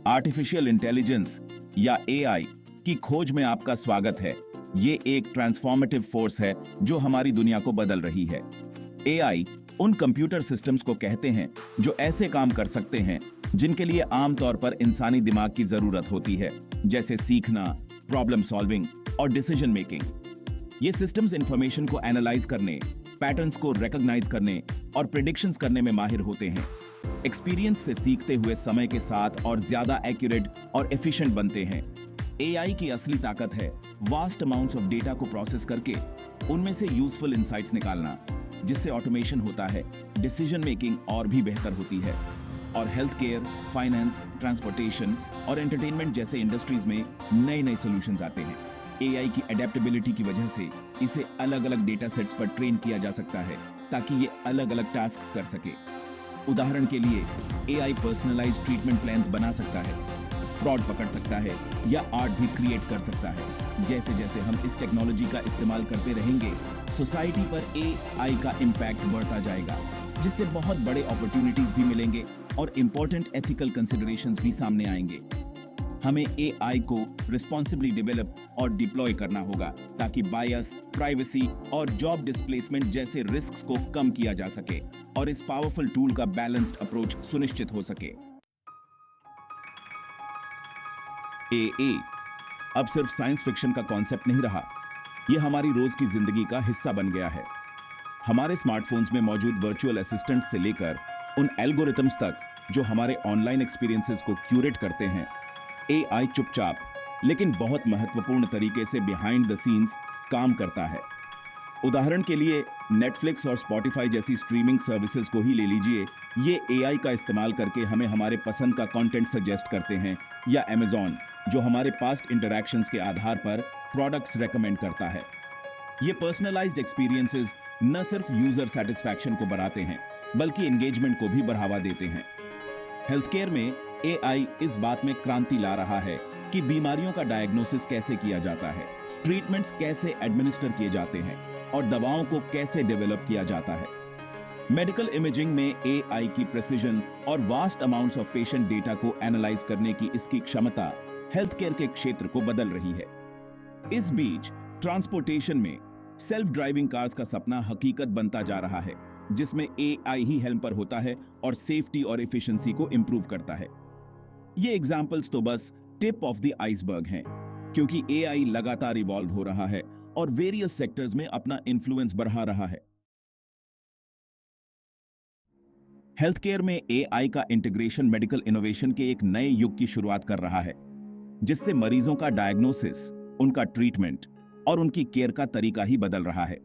Artificial intelligence या AI की खोज में आपका स्वागत है। ये एक ट्रांसफॉर्मेटिव फोर्स है जो हमारी दुनिया को बदल रही है। एआई उन कंप्यूटर सिस्टम्स को कहते हैं जो ऐसे काम कर सकते हैं जिनके लिए आमतौर पर इंसानी दिमाग की जरूरत होती है, जैसे सीखना, प्रॉब्लम सॉल्विंग और डिसीजन मेकिंग। ये सिस्टम्स इंफॉर्मेशन को एनालाइज करने, पैटर्न्स को रिकॉग्नाइज करने और प्रिडिक्शंस करने में माहिर होते हैं। एक्सपीरियंस से सीखते हुए समय के साथ और ज्यादा एक्यूरेट और एफिशिएंट बनते हैं। एआई की असली ताकत है वास्ट अमाउंट्स ऑफ डेटा को प्रोसेस करके उनमें से यूजफुल इंसाइट्स निकालना, जिससे ऑटोमेशन होता है, डिसीजन मेकिंग और भी बेहतर होती है और हेल्थ केयर, फाइनेंस, ट्रांसपोर्टेशन और एंटरटेनमेंट जैसे इंडस्ट्रीज में नए नए सॉल्यूशंस आते हैं। एआई की अडेप्टेबिलिटी की वजह से इसे अलग अलग डेटा सेट्स पर ट्रेन किया जा सकता है ताकि ये अलग अलग टास्क कर सके। उदाहरण के लिए एआई पर्सनलाइज्ड ट्रीटमेंट प्लान्स बना सकता है, फ्रॉड पकड़ सकता है या आर्ट भी क्रिएट कर सकता है। जैसे जैसे हम इस टेक्नोलॉजी का इस्तेमाल करते रहेंगे, सोसाइटी पर एआई का इम्पैक्ट बढ़ता जाएगा, जिससे बहुत बड़े अपॉर्चुनिटीज भी मिलेंगे और इंपॉर्टेंट एथिकल कंसिडरेशंस भी सामने आएंगे। हमें एआई को रिस्पॉन्सिबली डेवलप और डिप्लॉय करना होगा ताकि बायस, प्राइवेसी और जॉब डिस्प्लेसमेंट जैसे रिस्क्स को कम किया जा सके और इस पावरफुल टूल का बैलेंस्ड अप्रोच सुनिश्चित हो सके। एआई अब सिर्फ साइंस फिक्शन का कॉन्सेप्ट नहीं रहा, यह हमारी रोज की जिंदगी का हिस्सा बन गया है। हमारे स्मार्टफोन्स में मौजूद वर्चुअल असिस्टेंट से लेकर उन एल्गोरिथम्स तक जो हमारे ऑनलाइन एक्सपीरियंसेस को क्यूरेट करते हैं, एआई चुपचाप लेकिन बहुत महत्वपूर्ण तरीके से बिहाइंड द सीन्स काम करता है। उदाहरण के लिए नेटफ्लिक्स और स्पॉटिफाई जैसी स्ट्रीमिंग सर्विसेज को ही ले लीजिए। ये एआई का इस्तेमाल करके हमें हमारे पसंद का कंटेंट सजेस्ट करते हैं, या अमेज़न जो हमारे पास्ट इंटरैक्शंस के आधार पर प्रोडक्ट्स रेकमेंड करता है। ये पर्सनलाइज्ड एक्सपीरियंसेस न सिर्फ यूजर सेटिस्फैक्शन को बढ़ाते हैं बल्कि एंगेजमेंट को भी बढ़ावा देते हैं। हेल्थ केयर में एआई इस बात में क्रांति ला रहा है कि बीमारियों का डायग्नोसिस कैसे किया जाता है, ट्रीटमेंट्स कैसे एडमिनिस्टर किए जाते हैं और दवाओं को कैसे डेवलप किया जाता है। मेडिकल इमेजिंग में एआई की प्रिसिजन और vast amounts of patient data को एनालाइज करने की इसकी क्षमता हेल्थ केयर के क्षेत्र को बदल रही है। इस बीच ट्रांसपोर्टेशन में सेल्फ ड्राइविंग कार्स का सपना हकीकत बनता जा रहा है, जिसमें एआई ही हेल्म पर होता है और सेफ्टी और एफिशिएंसी को इंप्रूव करता है। ये एग्जांपल्स तो बस टिप ऑफ द आइसबर्ग हैं, क्योंकि एआई लगातार इवॉल्व हो रहा है और वेरियस सेक्टर्स में अपना इन्फ्लुएंस बढ़ा रहा है। हेल्थ केयर में एआई का इंटीग्रेशन मेडिकल इनोवेशन के एक नए युग की शुरुआत कर रहा है, जिससे मरीजों का डायग्नोसिस, उनका ट्रीटमेंट और उनकी केयर का तरीका ही बदल रहा है।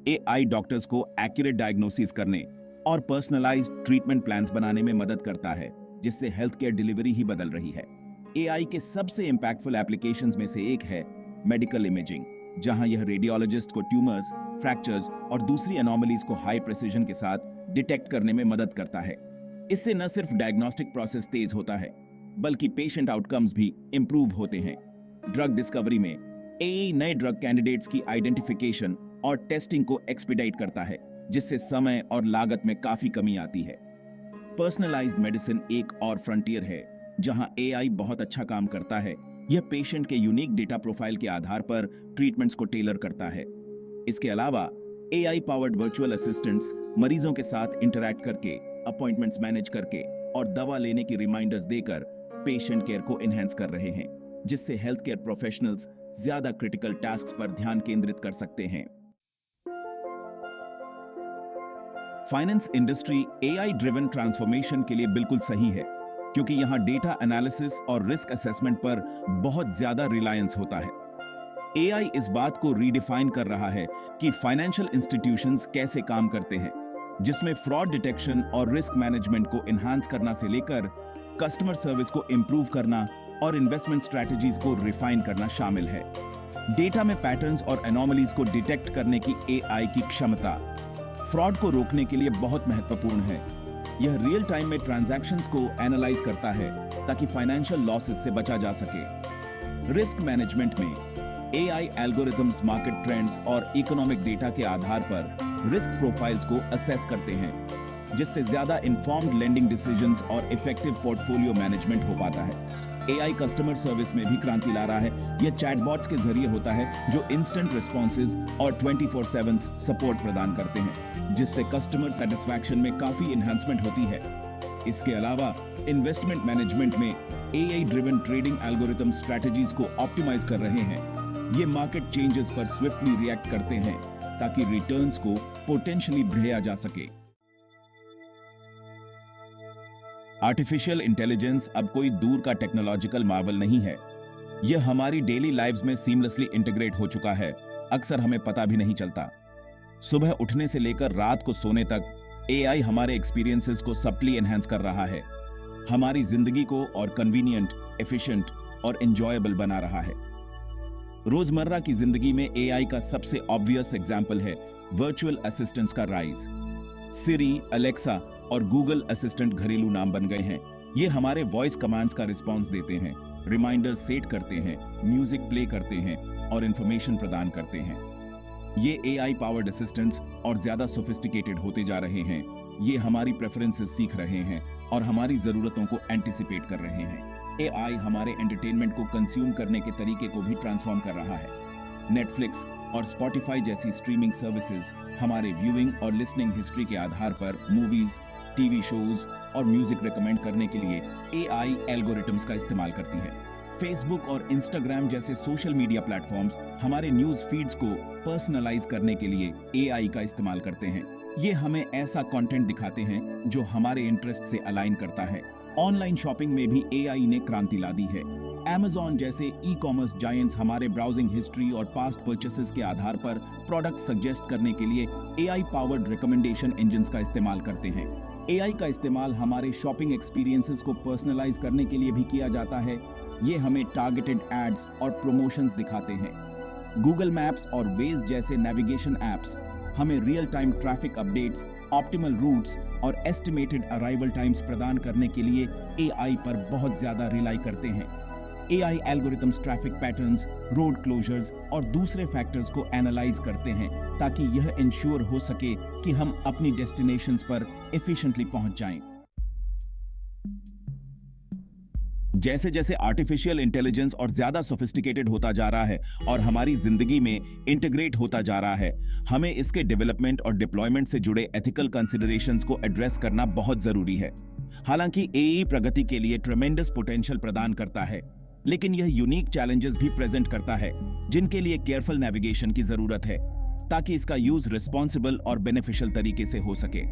एआई डॉक्टर्स को एक्यूरेट डायग्नोसिस करने और पर्सनलाइज्ड ट्रीटमेंट प्लान्स बनाने में मदद करता है, जिससे हेल्थ केयर डिलीवरी ही बदल रही है। एआई के सबसे इंपैक्टफुल एप्लीकेशंस में से एक है मेडिकल इमेजिंग, जहां यह रेडियोलॉजिस्ट को ट्यूमर्स, फ्रैक्चर्स और दूसरी एनोमलीज को हाई प्रिसिजन के साथ डिटेक्ट करने में मदद करता है। इससे न सिर्फ डायग्नोस्टिक प्रोसेस तेज होता है बल्कि पेशेंट आउटकम्स भी इंप्रूव होते हैं। ड्रग डिस्कवरी में एआई नए ड्रग कैंडिडेट्स की आइडेंटिफिकेशन और टेस्टिंग को एक्सपीडाइट करता है, जिससे समय और लागत में काफी कमी आती है। पर्सनलाइज्ड मेडिसिन एक और फ्रंटियर है जहां एआई बहुत अच्छा काम करता है। यह पेशेंट के यूनिक डेटा प्रोफाइल के आधार पर ट्रीटमेंट्स को टेलर करता है। इसके अलावा एआई पावर्ड वर्चुअल असिस्टेंट्स मरीजों के साथ इंटरैक्ट करके, अपॉइंटमेंट्स मैनेज करके और दवा लेने की रिमाइंडर्स देकर पेशेंट केयर को एनहांस कर रहे हैं, जिससे हेल्थ केयर प्रोफेशनल्स ज्यादा क्रिटिकल टास्क्स पर ध्यान केंद्रित कर सकते हैं। Finance industry AI driven transformation के लिए बिल्कुल सही है, क्योंकि यहां डेटा एनालिसिस और रिस्क असेसमेंट पर बहुत ज्यादा रिलायंस होता है। एआई इस बात को रीडिफाइन कर रहा है कि फाइनेंशियल इंस्टीट्यूशंस कैसे काम करते हैं, जिसमें फ्रॉड डिटेक्शन और रिस्क मैनेजमेंट को एनहांस करना से लेकर कस्टमर सर्विस को इंप्रूव करना और इन्वेस्टमेंट स्ट्रैटेजीज को रिफाइन करना शामिल है। डेटा में पैटर्न्स और एनोमलीज को डिटेक्ट करने की एआई की क्षमता फ्रॉड को रोकने के लिए बहुत महत्वपूर्ण है। यह रियल टाइम में ट्रांजैक्शंस को एनालाइज करता है ताकि फाइनेंशियल लॉसेस से बचा जा सके। रिस्क मैनेजमेंट में एआई एल्गोरिथम्स मार्केट ट्रेंड्स और इकोनॉमिक डेटा के आधार पर रिस्क प्रोफाइल्स को असेस करते हैं। जिससे ज्यादा इन्फॉर्म्ड लेंडिंग डिसीजंस और इफेक्टिव पोर्टफोलियो मैनेजमेंट हो पाता है। एआई कस्टमर सर्विस में भी क्रांति ला रहा है। यह चैटबॉट्स के जरिए होता है जो इंस्टेंट रिस्पॉन्सेज और 24/7 सपोर्ट प्रदान करते हैं, जिससे कस्टमर सेटिस्फैक्शन में काफी एनहांसमेंट होती है। इसके अलावा इन्वेस्टमेंट मैनेजमेंट में AI driven trading algorithm strategies को ऑप्टिमाइज कर रहे हैं। ये मार्केट चेंजेस पर स्विफ्टली रिएक्ट करते हैं ताकि रिटर्न्स को पोटेंशियली बढ़ाया जा सके। आर्टिफिशियल इंटेलिजेंस अब कोई दूर का टेक्नोलॉजिकल मार्वल नहीं है। यह हमारी डेली लाइव्स में सीमलेसली इंटीग्रेट हो चुका है। अक्सर हमें पता भी नहीं चलता। सुबह उठने से लेकर रात को सोने तक एआई हमारे एक्सपीरियंसेस को सब्टली एनहांस कर रहा है, हमारी जिंदगी को और कन्वीनियंट, एफिशिएंट और एंजॉयबल बना रहा है। रोजमर्रा की जिंदगी में एआई का सबसे ऑब्वियस एग्जाम्पल है वर्चुअल असिस्टेंट्स का राइज। सिरी, अलेक्सा और गूगल असिस्टेंट घरेलू नाम बन गए हैं। ये हमारे वॉइस कमांड्स का रिस्पॉन्स देते हैं, रिमाइंडर सेट करते हैं, म्यूजिक प्ले करते हैं और इंफॉर्मेशन प्रदान करते हैं। ये एआई पावर्ड असिस्टेंट्स और ज्यादा सोफिस्टिकेटेड होते जा रहे हैं। ये हमारी प्रेफरेंसेस सीख रहे हैं और हमारी जरूरतों को एंटिसिपेट कर रहे हैं। एआई हमारे एंटरटेनमेंट को कंज्यूम करने के तरीके को भी ट्रांसफॉर्म कर रहा है। नेटफ्लिक्स और स्पॉटिफाई जैसी स्ट्रीमिंग सर्विसेज हमारे व्यूइंग और लिसनिंग हिस्ट्री के आधार पर मूवीज, टीवी शोज और म्यूजिक रिकमेंड करने के लिए एआई एल्गोरिथम्स का इस्तेमाल करती है। फेसबुक और इंस्टाग्राम जैसे सोशल मीडिया प्लेटफॉर्म्स हमारे न्यूज फीड्स को पर्सनलाइज करने के लिए एआई का इस्तेमाल करते हैं। ये हमें ऐसा कंटेंट दिखाते हैं जो हमारे इंटरेस्ट से अलाइन करता है। ऑनलाइन शॉपिंग में भी एआई ने क्रांति ला दी है। Amazon जैसे ई कॉमर्स जायंट्स हमारे ब्राउजिंग हिस्ट्री और पास्ट परचेसेस के आधार पर प्रोडक्ट सजेस्ट करने के लिए एआई पावर्ड रिकमेंडेशन इंजन्स का इस्तेमाल करते हैं। एआई का इस्तेमाल हमारे शॉपिंग एक्सपीरियंसेस को पर्सनलाइज करने के लिए भी किया जाता है। ये हमें टारगेटेड एड्स और प्रमोशंस दिखाते हैं। गूगल मैप्स और वेज जैसे नेविगेशन एप्स हमें real time traffic updates, optimal routes और एस्टिमेटेड अराइवल टाइम्स प्रदान करने के लिए एआई पर बहुत ज्यादा रिलाई करते हैं। AI algorithms traffic patterns, road closures और दूसरे फैक्टर्स को एनालाइज करते हैं ताकि यह इंश्योर हो सके कि हम अपनी डेस्टिनेशंस पर एफिशिएंटली पहुंच जाएं। जैसे जैसे आर्टिफिशियल इंटेलिजेंस और ज्यादा सोफिस्टिकेटेड होता जा रहा है और हमारी जिंदगी में इंटीग्रेट होता जा रहा है, हमें इसके डेवलपमेंट और डिप्लॉयमेंट से जुड़े एथिकल कंसिडरेशंस को एड्रेस करना बहुत जरूरी है। हालांकि एआई प्रगति के लिए ट्रेमेंडस पोटेंशियल प्रदान करता है, लेकिन यह यूनिक चैलेंजेस भी प्रेजेंट करता है जिनके लिए केयरफुल नेविगेशन की जरूरत है ताकि इसका यूज रिस्पॉन्सिबल और बेनिफिशियल तरीके से हो सके।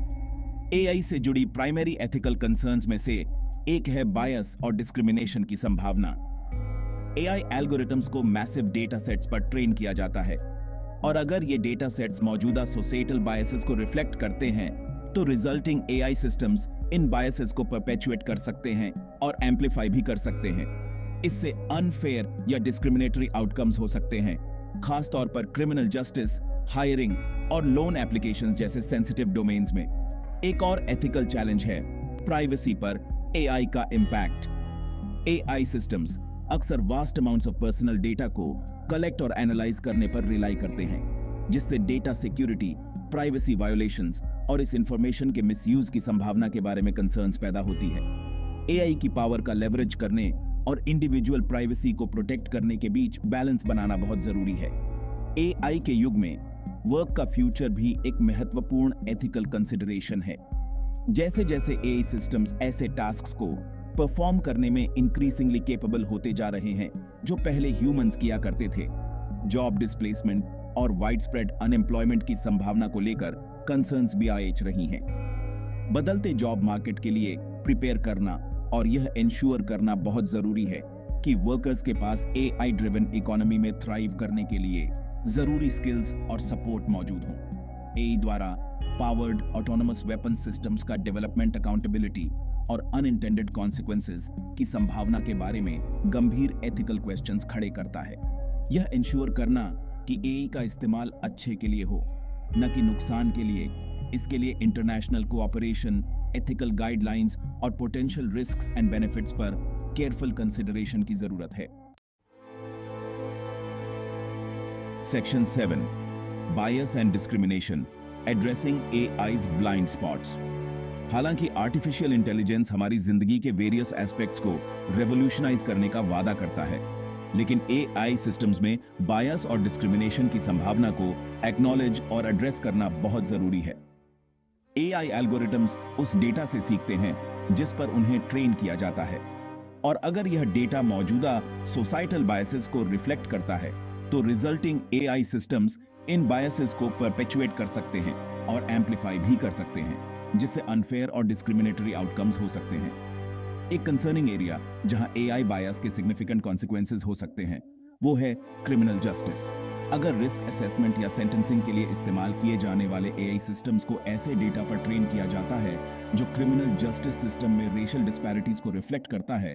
एआई से जुड़ी प्राइमरी एथिकल कंसर्न्स में से एक है बायस और डिस्क्रिमिनेशन की संभावना। एआई एल्गोरिथम्स को मैसिव डेटा सेट्स पर ट्रेन किया जाता है और अगर ये डेटा सेट्स मौजूदा सोसाइटल बायसेस को रिफ्लेक्ट करते हैं तो resulting AI systems in biases को परपेचुएट कर सकते हैं और एम्पलीफाई भी कर सकते हैं। इससे अनफेयर या डिस्क्रिमिनेटरी आउटकम्स हो सकते हैं, खास तौर पर क्रिमिनल जस्टिस, हायरिंग और लोन एप्लीकेशंस जैसे सेंसिटिव डोमेन्स में। एक और एथिकल चैलेंज है प्राइवेसी पर एआई का इम्पैक्ट। एआई सिस्टम्स अक्सर vast amounts of personal data को कलेक्ट और एनालाइज करने पर रिलाई करते हैं, जिससे डेटा सिक्योरिटी, प्राइवेसी वायोलेशंस और इस इंफॉर्मेशन के मिसयूज की संभावना के बारे में कंसर्न्स पैदा होती है। एआई की पावर का लेवरेज करने और इंडिविजुअल प्राइवेसी को प्रोटेक्ट करने के बीच बैलेंस बनाना बहुत जरूरी है। एआई के युग में वर्क का फ्यूचर भी एक महत्वपूर्ण एथिकल कंसिडरेशन है। जैसे जैसे एआई सिस्टम्स ऐसे टास्क्स को परफॉर्म करने में इंक्रीजिंगली कैपेबल होते जा रहे हैं जो पहले ह्यूमंस किया करते थे, जॉब डिस्प्लेसमेंट और वाइडस्प्रेड अनएम्प्लॉयमेंट की संभावना को लेकर कंसर्न्स भी आएज रही हैं। बदलते जॉब मार्केट के लिए प्रिपेयर करना और यह इंश्योर करना बहुत जरूरी है कि वर्कर्स के पास एआई ड्रिवन इकोनॉमी में थ्राइव करने के लिए जरूरी स्किल्स और सपोर्ट मौजूद हों। एआई द्वारा पावर्ड ऑटोनोमस वेपन सिस्टम्स का डेवलपमेंट अकाउंटेबिलिटी और अनइंटेंडेड कॉन्सिक्वेंसेस की संभावना के बारे में गंभीर एथिकल क्वेश्चंस खड़े करता है। यह इंश्योर करना कि एआई का इस्तेमाल अच्छे के लिए हो, न कि नुकसान के लिए, इसके लिए इंटरनेशनल कोऑपरेशन, एथिकल गाइडलाइंस और पोटेंशियल रिस्क्स एंड बेनिफिट्स पर केयरफुल कंसिडरेशन की जरूरत है। Section 7 bias and discrimination addressing AI's blind spots. हालांकि आर्टिफिशियल इंटेलिजेंस हमारी जिंदगी के वेरियस एस्पेक्ट्स को रेवोल्यूशनाइज करने का वादा करता है, लेकिन एआई सिस्टम्स में बायस और डिस्क्रिमिनेशन की संभावना को एक्नॉलेज और एड्रेस करना बहुत जरूरी है। एआई एल्गोरिथम्स उस डेटा से सीखते हैं जिस पर उन्हें ट्रेन किया जाता है, और अगर यह डेटा मौजूदा सोसाइटल बायसेस को रिफ्लेक्ट करता है तो resulting AI systems in biases को परपेचुएट कर सकते हैं और एम्पलीफाई भी कर सकते हैं, जिससे अनफेयर और डिस्क्रिमिनेटरी आउटकम्स हो सकते हैं। एक कंसर्निंग एरिया जहां एआई बायस के सिग्निफिकेंट कॉन्सिक्वेंसेस हो सकते हैं वो है क्रिमिनल जस्टिस। अगर रिस्क असेसमेंट या सेंटेंसिंग के लिए इस्तेमाल किए जाने वाले एआई सिस्टम्स को ऐसे डेटा पर ट्रेन किया जाता है जो क्रिमिनल जस्टिस सिस्टम में रेशियल डिस्पैरिटीज को रिफ्लेक्ट करता है,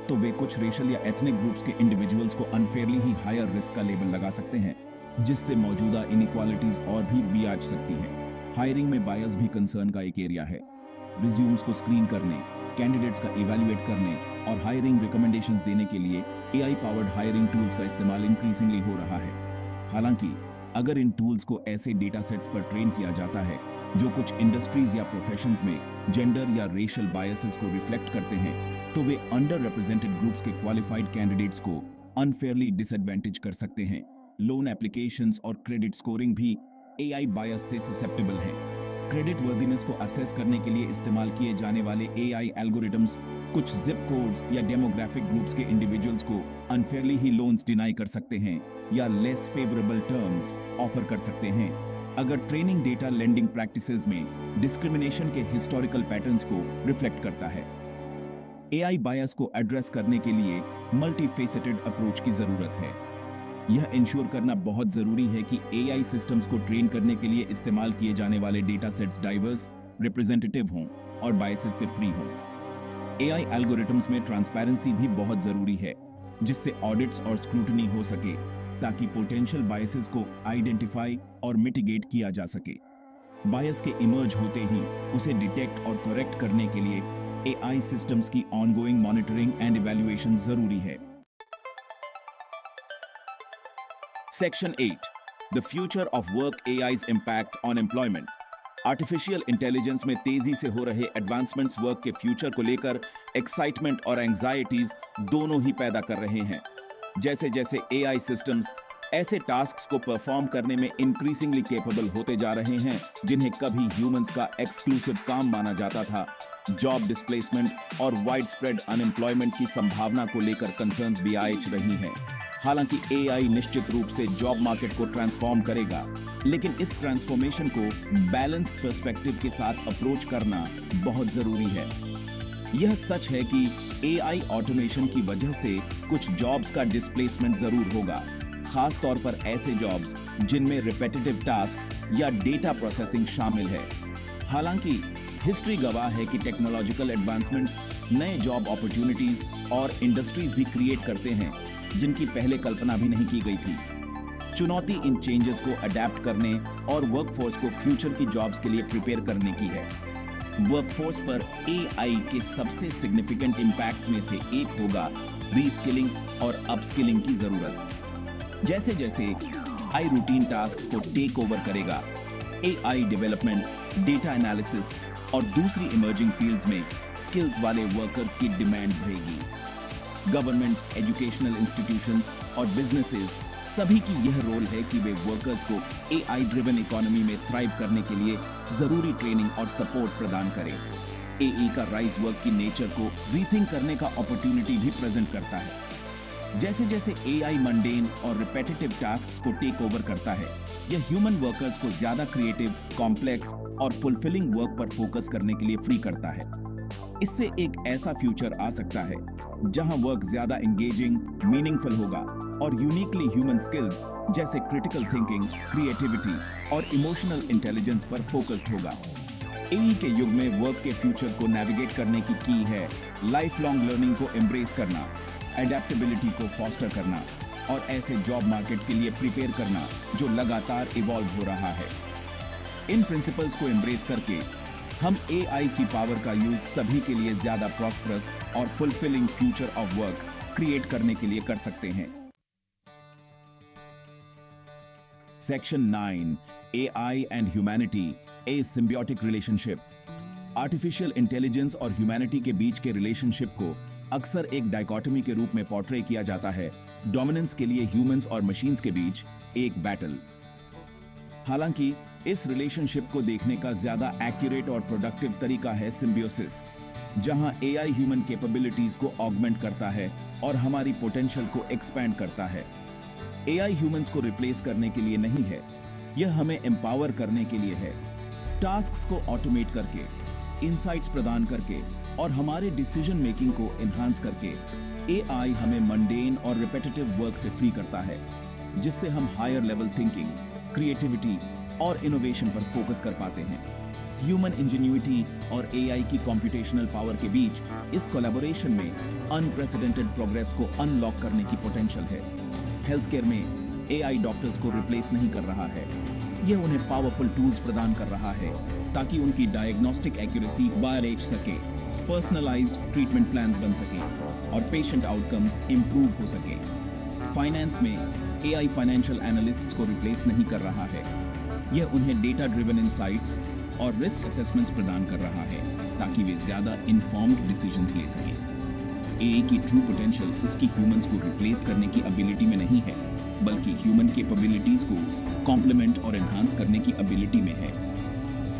तो वे कुछ रेशियल या एथनिक ग्रुप्स के इंडिविजुअल्स को अनफेयरली ही हायर रिस्क का लेबल लगा सकते हैं, जिससे मौजूदा इनइक्वालिटीज और भी आंच सकती हैं। हायरिंग में बायस भी कंसर्न का एक एरिया है। रिज्यूम्स को स्क्रीन करने, कैंडिडेट्स का इवैल्यूएट करने और हायरिंग रिकमेंडेशंस देने के लिए एआई पावर्ड हायरिंग टूल्स का इस्तेमाल इंक्रीजिंगली हो रहा है। हालांकि अगर इन टूल्स को ऐसे डेटा सेट्स पर ट्रेन किया जाता है जो कुछ इंडस्ट्रीज या प्रोफेशंस में जेंडर या रेशियल बायसेस को रिफ्लेक्ट करते हैं, तो वे अंडर रिप्रेजेंटेड ग्रुप्स के क्वालिफाइड कैंडिडेट्स को अनफेयरली डिसएडवांटेज कर सकते हैं। लोन एप्लीकेशंस और क्रेडिट स्कोरिंग भी एआई बायस से ससेप्टेबल हैं। क्रेडिट वर्दीनेस को असेस करने के लिए इस्तेमाल किए जाने वाले एआई एल्गोरिथम्स कुछ जिप कोड्स या डेमोग्राफिक ग्रुप्स के इंडिविजुअल्स को अनफेयरली ही लोन्स डिनाई कर सकते हैं या लेस फेवरेबल टर्म्स ऑफर कर सकते हैं। अगर ट्रेनिंग डेटा लेंडिंग प्रैक्टिसेस में डिस्क्रिमिनेशन के हिस्टोरिकल पैटर्न्स को रिफ्लेक्ट करता है। एआई बायस को एड्रेस करने के लिए मल्टीफेसेटेड अप्रोच की जरूरत है। यह इंश्योर करना बहुत जरूरी है कि एआई सिस्टम्स को ट्रेन करने के लिए इस्तेमाल किए जाने वाले डेटा सेट्स डाइवर्स, रिप्रेजेंटेटिव हों और बायसेस से फ्री हों। एआई एल्गोरिथम्स में ट्रांसपेरेंसी भी बहुत जरूरी है, जिससे ऑडिट्स और स्क्रूटनी हो सके ताकि पोटेंशियल बायसेस को आइडेंटिफाई और मिटिगेट किया जा सके। बायस के इमर्ज होते ही उसे डिटेक्ट और करेक्ट करने के लिए एआई सिस्टम्स की ऑनगोइंग मॉनिटरिंग एंड इवैल्यूएशन जरूरी है। Section 8, the future of work AI's impact on employment. Artificial intelligence में तेजी से हो रहे एडवांसमेंट्स वर्क के फ्यूचर को लेकर एक्साइटमेंट और एंग्जाइटीज दोनों ही पैदा कर रहे हैं। जैसे जैसे एआई सिस्टम्स ऐसे टास्क्स को परफॉर्म करने में इंक्रीजिंगली कैपेबल होते जा रहे हैं जिन्हें कभी ह्यूमंस का एक्सक्लूसिव काम माना जाता था, जॉब डिस्प्लेसमेंट और वाइड स्प्रेड अनएम्प्लॉयमेंट की संभावना को लेकर कंसर्न्स भी आए रही हैं। हालांकि एआई निश्चित रूप से जॉब मार्केट को ट्रांसफॉर्म करेगा, लेकिन इस ट्रांसफॉर्मेशन को बैलेंस्ड पर्सपेक्टिव के साथ अप्रोच करना बहुत जरूरी है। यह सच है कि एआई ऑटोमेशन की वजह से कुछ जॉब्स का डिस्प्लेसमेंट जरूर होगा, खास तौर पर ऐसे जॉब्स जिनमें रिपीटेटिव टास्क्स या डेटा प्रोसेसिंग शामिल है। हालांकि हिस्ट्री गवाह है कि टेक्नोलॉजिकल एडवांसमेंट्स नए जॉब अपॉर्चुनिटीज और इंडस्ट्रीज भी क्रिएट करते हैं जिनकी पहले कल्पना भी नहीं की गई थी। चुनौती इन चेंजेस को अडेप्ट करने और वर्कफोर्स को फ्यूचर की जॉब्स के लिए प्रिपेयर करने की है। वर्कफोर्स पर एआई के सबसे सिग्निफिकेंट इंपैक्ट्स में से एक होगा रीस्किलिंग और अपस्किलिंग की जरूरत। जैसे जैसे आई रूटीन टास्क्स को टेक ओवर करेगा, एआई डेवलपमेंट, डेटा एनालिसिस और दूसरी इमर्जिंग फील्ड्स में स्किल्स वाले वर्कर्स की डिमांड बढ़ेगी। गवर्नमेंट्स, एजुकेशनल इंस्टीट्यूशंस और बिजनेसेस सभी की यह रोल है कि वे वर्कर्स को एआई ड्रिवन इकोनॉमी में थ्राइव करने के लिए जरूरी ट्रेनिंग और सपोर्ट प्रदान करें। एआई का राइज वर्क की नेचर को रीथिंक करने का अपॉर्चुनिटी भी प्रेजेंट करता है। जैसे जैसे एआई मंडेन और रिपीटेटिव टास्क्स को टेक ओवर करता है, यह ह्यूमन वर्कर्स को ज्यादा क्रिएटिव, कॉम्प्लेक्स और फुलफिलिंग वर्क पर फोकस करने के लिए फ्री करता है। इससे एक ऐसा फ्यूचर आ सकता है जहां वर्क ज्यादा एंगेजिंग, मीनिंगफुल होगा और यूनिकली ह्यूमन स्किल्स जैसे क्रिटिकल थिंकिंग, क्रिएटिविटी और इमोशनल इंटेलिजेंस पर फोकस्ड होगा। एआई के युग में वर्क के फ्यूचर को नेविगेट करने की है लाइफ लॉन्ग लर्निंग को एम्ब्रेस करना, एडेप्टेबिलिटी को फॉस्टर करना और ऐसे जॉब मार्केट के लिए प्रिपेयर करना जो लगातार इवॉल्व हो रहा है। इन प्रिंसिपल्स को एम्ब्रेस करके हम एआई की पावर का यूज सभी के लिए ज्यादा प्रॉस्परस और fulfilling future of work create करने के लिए कर सकते हैं। Section 9, AI and humanity, A symbiotic relationship. Artificial intelligence और ह्यूमैनिटी के बीच के रिलेशनशिप को अक्सर एक डायकोटमी के रूप में पोर्ट्रे किया जाता है, डोमिनेंस के लिए ह्यूमंस और मशीन्स के बीच एक बैटल। हालांकि इस रिलेशनशिप को देखने का ज्यादा एक्यूरेट और प्रोडक्टिव तरीका है सिम्बियोसिस, जहां एआई ह्यूमन कैपेबिलिटीज को ऑगमेंट करता है और हमारी पोटेंशियल को एक्सपैंड करता है। एआई ह्यूमंस को रिप्लेस करने के लिए नहीं है, यह हमें एम्पावर करने के लिए है। टास्क्स को ऑटोमेट करके, इनसाइट्स प्रदान करके और हमारे डिसीजन मेकिंग को एनहांस करके एआई हमें मंडेन और रिपीटेटिव वर्क से फ्री करता है, जिससे हम हायर लेवल थिंकिंग, क्रिएटिविटी और इनोवेशन पर फोकस कर पाते हैं। ह्यूमन इंजीन्यूइटी और एआई की कंप्यूटेशनल पावर के बीच इस कोलैबोरेशन में अनप्रेसिडेंटेड प्रोग्रेस को अनलॉक करने की पोटेंशियल है। हेल्थ केयर में एआई डॉक्टर्स को रिप्लेस नहीं कर रहा है, यह उन्हें पावरफुल टूल्स प्रदान कर रहा है ताकि उनकी डायग्नोस्टिक एक्यूरेसी बढ़ सके, पर्सनलाइज्ड ट्रीटमेंट प्लान्स बन सके और पेशेंट आउटकम्स इंप्रूव हो सके। फाइनेंस में एआई फाइनेंशियल एनालिस्ट्स को रिप्लेस नहीं कर रहा है, यह उन्हें डेटा ड्रिवन इनसाइट्स और रिस्क असेसमेंट्स प्रदान कर रहा है ताकि वे ज्यादा इन्फॉर्म्ड डिसीजंस ले सकें। एआई की ट्रू पोटेंशियल उसकी ह्यूमंस को रिप्लेस करने की एबिलिटी में नहीं है, बल्कि ह्यूमन कैपेबिलिटीज को कॉम्प्लीमेंट और एनहांस करने की एबिलिटी में है।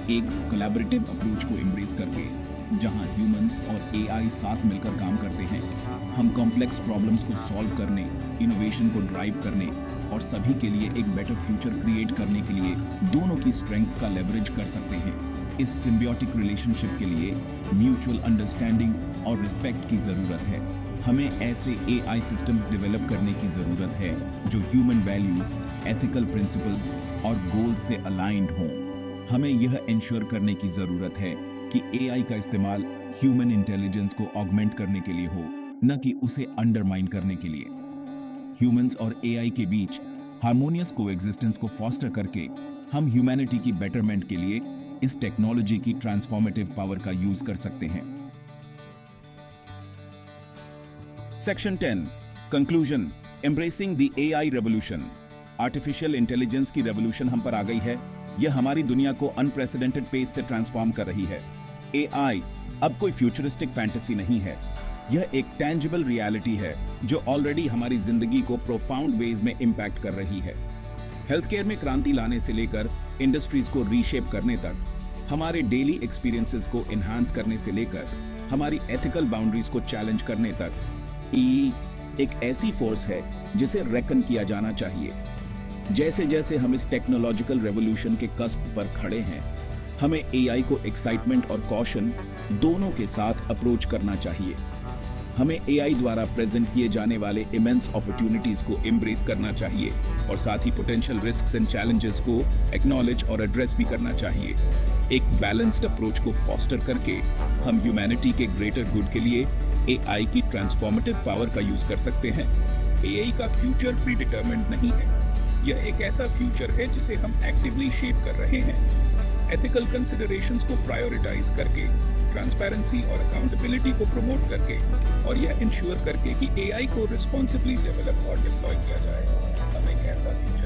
एक कोलैबोरेटिव अप्रोच को एम्ब्रेस करके, जहां ह्यूमंस और एआई साथ मिलकर काम करते हैं, हम कॉम्प्लेक्स प्रॉब्लम्स को सॉल्व करने, इनोवेशन को ड्राइव करने और सभी के लिए एक बेटर फ्यूचर क्रिएट करने के लिए दोनों की स्ट्रेंथ्स का लेवरेज कर सकते हैं। इस सिम्बियोटिक रिलेशनशिप के लिए म्यूचुअल अंडरस्टैंडिंग और रिस्पेक्ट की जरूरत है। हमें ऐसे एआई सिस्टम्स डेवलप करने की जरूरत है जो ह्यूमन वैल्यूज, एथिकल प्रिंसिपल्स और गोल्स से अलाइंड हों। हमें यह इंश्योर करने की जरूरत है कि एआई का इस्तेमाल ह्यूमन इंटेलिजेंस को ऑगमेंट करने के लिए हो, न कि उसे अंडरमाइन करने के लिए। ह्यूमंस और एआई के बीच हार्मोनियस कोएग्जिस्टेंस को फॉस्टर करके हम ह्यूमैनिटी की बेटरमेंट के लिए इस टेक्नोलॉजी की ट्रांसफॉर्मेटिव पावर का यूज कर सकते हैं। Section 10 conclusion, embracing the AI revolution. Artificial intelligence की रेवोल्यूशन हम पर आ गई है। यह हमारी दुनिया को अनप्रेसिडेंटेड पेस से ट्रांसफॉर्म कर रही है। एआई अब कोई फ्यूचरिस्टिक फैंटेसी नहीं है, यह एक टेंजिबल रियलिटी है जो ऑलरेडी हमारी जिंदगी को प्रोफाउंड वेज में इंपैक्ट कर रही है। हेल्थ केयर में क्रांति लाने से लेकर इंडस्ट्रीज को रीशेप करने तक, हमारे डेली एक्सपीरियंसेस को एनहांस करने से लेकर हमारी एथिकल बाउंड्रीज को चैलेंज करने तक, एक ऐसी फोर्स है जिसे रेकन किया जाना चाहिए। जैसे जैसे हम इस टेक्नोलॉजिकल रेवोल्यूशन के कस्प पर खड़े हैं, हमें एआई को एक्साइटमेंट और कॉशन दोनों के साथ अप्रोच करना चाहिए। हमें एआई द्वारा प्रेजेंट किए जाने वाले इमेंस अपॉर्चुनिटीज को एम्ब्रेस करना चाहिए और साथ ही पोटेंशियल रिस्क्स एंड चैलेंजेस को एक्नॉलेज और एड्रेस भी करना चाहिए। एक बैलेंस्ड अप्रोच को फॉस्टर करके हम ह्यूमैनिटी के ग्रेटर गुड के लिए एआई की ट्रांसफॉर्मेटिव पावर का यूज कर सकते हैं। एआई का फ्यूचर प्रीडिटरमिन्ड नहीं है, यह एक ऐसा फ्यूचर है जिसे हम एक्टिवली शेप कर रहे हैं, एथिकल कंसिडरेशंस को प्रायोरिटाइज करके, ट्रांसपेरेंसी और अकाउंटेबिलिटी को प्रमोट करके और यह इंश्योर करके कि एआई को रिस्पॉन्सिबली डेवलप और डिप्लॉय किया जाए। हम एक ऐसा फ्यूचर